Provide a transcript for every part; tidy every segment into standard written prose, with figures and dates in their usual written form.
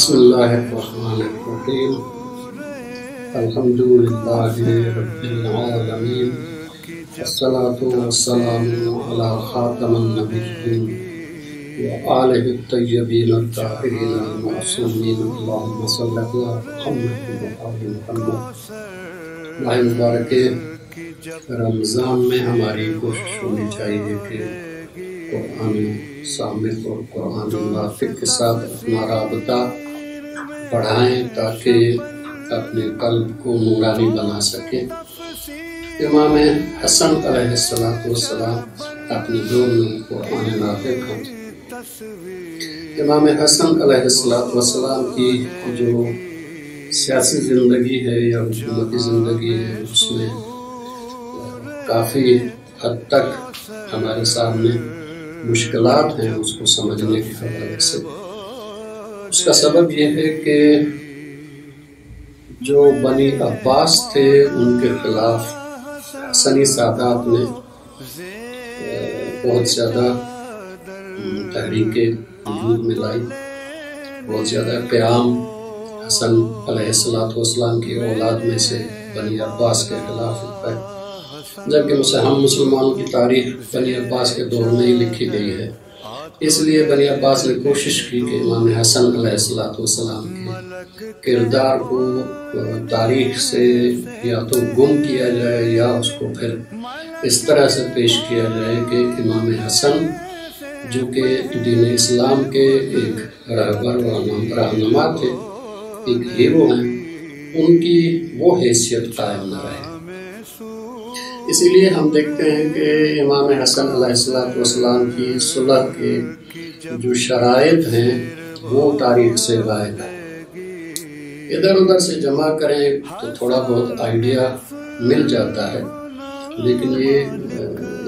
بسم اللہ الرحمن الرحیم الحمدللہ رب العالمین والصلاة والسلام علی خاتم النبیین وآلہ الطیبین الطاہرین المعصومین اللہم صلی علی محمد وآل محمد۔ ماہ مبارک رمضان میں ہماری کوشش ہونی چاہیے کہ قرآن سامت اور قرآن ناطق کے ساتھ اپنا رابطہ بڑھائیں تاکہ اپنے قلب کو نورانی بنا سکیں۔ امام حسن علیہ السلام اپنے دور میں قرآن ناطق ہیں۔ امام حسن علیہ السلام کی جو سیاسی زندگی ہے یا حکومتی زندگی ہے اس میں کافی حد تک ہمارے سامنے مشکلات ہیں اس کو سمجھنے کے حوالے سے۔ اس کا سبب یہ ہے کہ جو بنی عباس تھے ان کے خلاف حسنی سادات نے بہت زیادہ تحریکیں وجود میں لائی، بہت زیادہ قیام حسن علیہ السلام کی اولاد میں سے بنی عباس کے خلاف ہوتا ہے، جبکہ ہم مسلمانوں کی تاریخ بنی عباس کے دور میں ہی لکھی گئی ہے۔ اس لیے بنی عباس نے کوشش کی کہ امام حسن علیہ السلام کے کردار کو تاریخ سے یا تو گم کیا جائے یا اس کو پھر اس طرح سے پیش کیا جائے کہ امام حسن جو کہ دین اسلام کے ایک رہبر و رہنما تھے، ایک ہیرو ہیں، ان کی وہ حیثیت قائم نہ رہے۔ اسی لیے ہم دیکھتے ہیں کہ امام حسن علیہ السلام کی صلح کے جو شرائط ہیں وہ تاریخ سے غائب ہیں۔ ادھر ادھر سے جمع کریں تو تھوڑا بہت آئیڈیا مل جاتا ہے، لیکن یہ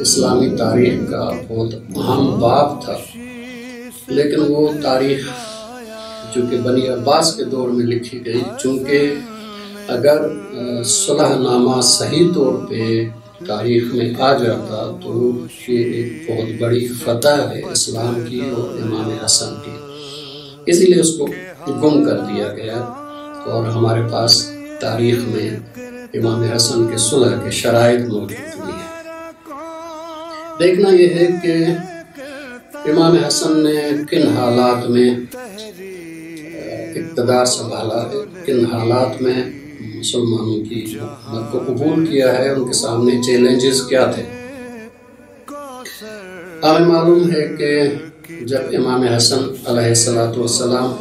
اسلامی تاریخ کا بہت اہم باب تھا، لیکن وہ تاریخ جو کہ بنی عباس کے دور میں لکھی گئی، چونکہ اگر صلح نامہ صحیح طور پہ تاریخ میں آ جاتا تو یہ ایک بہت بڑی فتح ہے اسلام کی اور امام حسن کی، اسی لیے اس کو گم کر دیا گیا اور ہمارے پاس تاریخ میں امام حسن کے صلح کے شرائط موجود نہیں ہیں۔ دیکھنا یہ ہے کہ امام حسن نے کن حالات میں اقتدار سنبھالا ہے، کن حالات میں مسلمانوں کی حکومت کو قبول کیا ہے، ان کے سامنے چیلنجز کیا تھے۔ ہمیں معلوم ہے کہ جب امام حسن علیہ السلام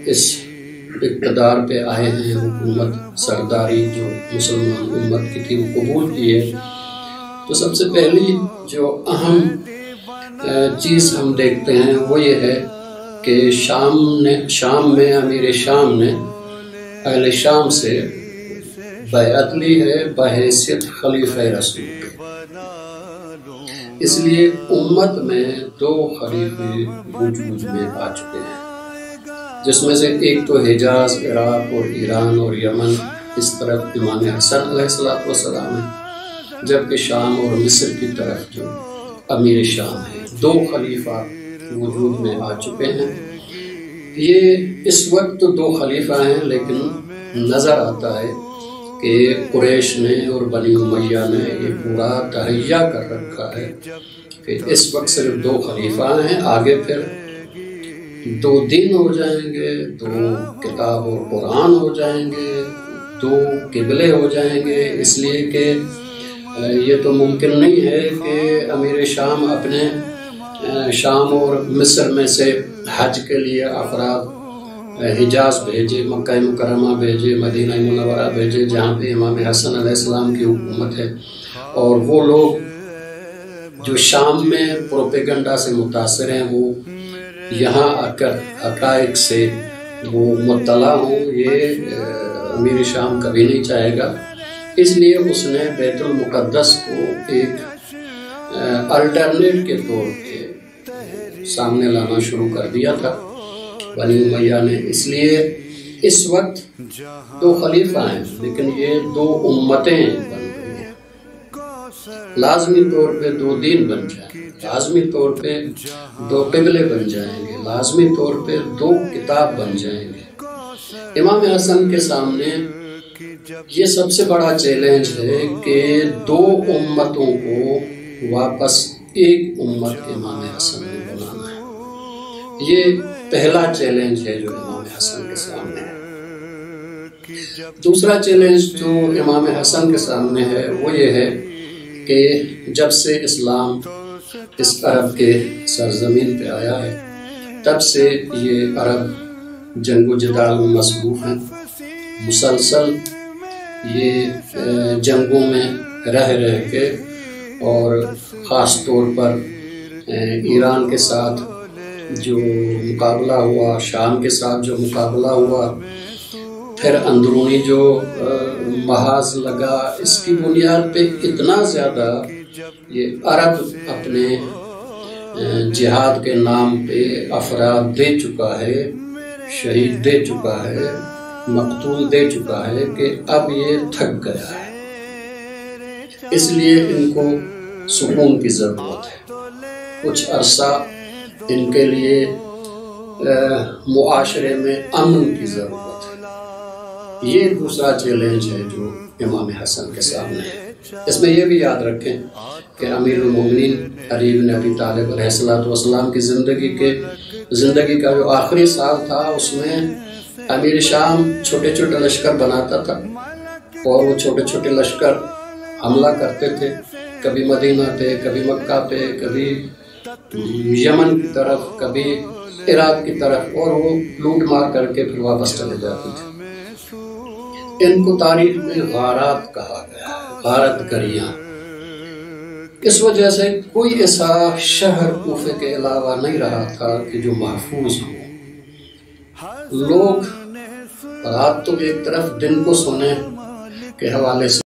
اس اقتدار پہ آئے ہیں، حکومت سرداری جو مسلمان امت کی تھی وہ قبول کی ہے، تو سب سے پہلی جو اہم چیز ہم دیکھتے ہیں وہ یہ ہے کہ شام میں امیر شام نے اہل شام سے بیعت لی ہے بحیثیت خلیفہ رسول کے۔ اس لیے امت میں دو خلیفے وجود میں آ چکے ہیں، جس میں سے ایک تو حجاز، عراق اور ایران اور یمن اس طرف امام حسن علیہ السلام ہے، جبکہ شام اور مصر کی طرف جو امیر شام ہے، دو خلیفہ وجود میں آ چکے ہیں۔ یہ اس وقت دو خلیفہ ہیں، لیکن نظر آتا ہے کہ قریش نے اور بنی امیہ نے یہ پورا تہیہ کر رکھا ہے کہ اس وقت صرف دو خلیفہ ہیں، آگے پھر دو دین ہو جائیں گے، دو کتاب اور قرآن ہو جائیں گے، دو قبلے ہو جائیں گے، اس لیے کہ یہ تو ممکن نہیں ہے کہ امیر شام اپنے شام اور مصر میں سے حج کے لیے افراد حجاز بھیجے، مکہ مکرمہ بھیجے، مدینہ منورہ بھیجے جہاں پہ امام حسن علیہ السلام کی حکومت ہے، اور وہ لوگ جو شام میں پروپیگنڈا سے متاثر ہیں وہ یہاں آ کر حقائق سے وہ مطلع ہوں، یہ امیر شام کبھی نہیں چاہے گا۔ اس لیے اس نے بیت المقدس کو ایک الٹرنیٹ کے طور پہ سامنے لانا شروع کر دیا تھا بنی امیہ نے۔ اس لیے اس وقت دو خلیفہ ہیں، لیکن یہ دو امتیں بن گئی ہیں۔ لازمی طور پہ دو دین بن جائیں گے، لازمی طور پہ دو قبلے بن جائیں گے، لازمی طور پہ 2 کتاب بن جائیں گے۔ امام حسن کے سامنے یہ سب سے بڑا چیلنج ہے کہ 2 امتوں کو واپس ایک امت امام حسن نے بنانا ہے۔ یہ پہلا چیلنج ہے جو امام حسن کے سامنے ہے۔ دوسرا چیلنج جو امام حسن کے سامنے ہے وہ یہ ہے کہ جب سے اسلام اس عرب کے سرزمین پہ آیا ہے تب سے یہ عرب جنگ و جدال میں مصروف ہیں، مسلسل یہ جنگوں میں رہ کے، اور خاص طور پر ایران کے ساتھ جو مقابلہ ہوا، شام کے ساتھ جو مقابلہ ہوا، پھر اندرونی جو محاذ لگا، اس کی بنیاد پہ اتنا زیادہ یہ عرب اپنے جہاد کے نام پہ افراد دے چکا ہے، شہید دے چکا ہے، مقتول دے چکا ہے کہ اب یہ تھک گیا ہے۔ اس لیے ان کو سکون کی ضرورت ہے، کچھ عرصہ ان کے لیے معاشرے میں امن کی ضرورت ہے۔ یہ دوسرا چیلنج ہے جو امام حسن کے سامنے ہے۔ اس میں یہ بھی یاد رکھیں کہ امیر المومنین علی بن ابی طالب علیہ السلام کی زندگی کا جو آخری سال تھا اس میں امیر شام چھوٹے چھوٹے لشکر بناتا تھا، اور وہ چھوٹے چھوٹے لشکر حملہ کرتے تھے، کبھی مدینہ پہ، کبھی مکہ پہ، کبھی یمن کی طرف، کبھی عراق کی طرف، اور وہ لوٹ مار کر کے پھر واپس چلے جاتے تھے۔ ان کو تاریخ میں غارات کہا گیا ہے، غارت گریاں۔ اس وجہ سے کوئی ایسا شہر کوفے کے علاوہ نہیں رہا تھا کہ جو محفوظ ہو۔ لوگ رات تو ایک طرف، دن کو سونے کے حوالے سے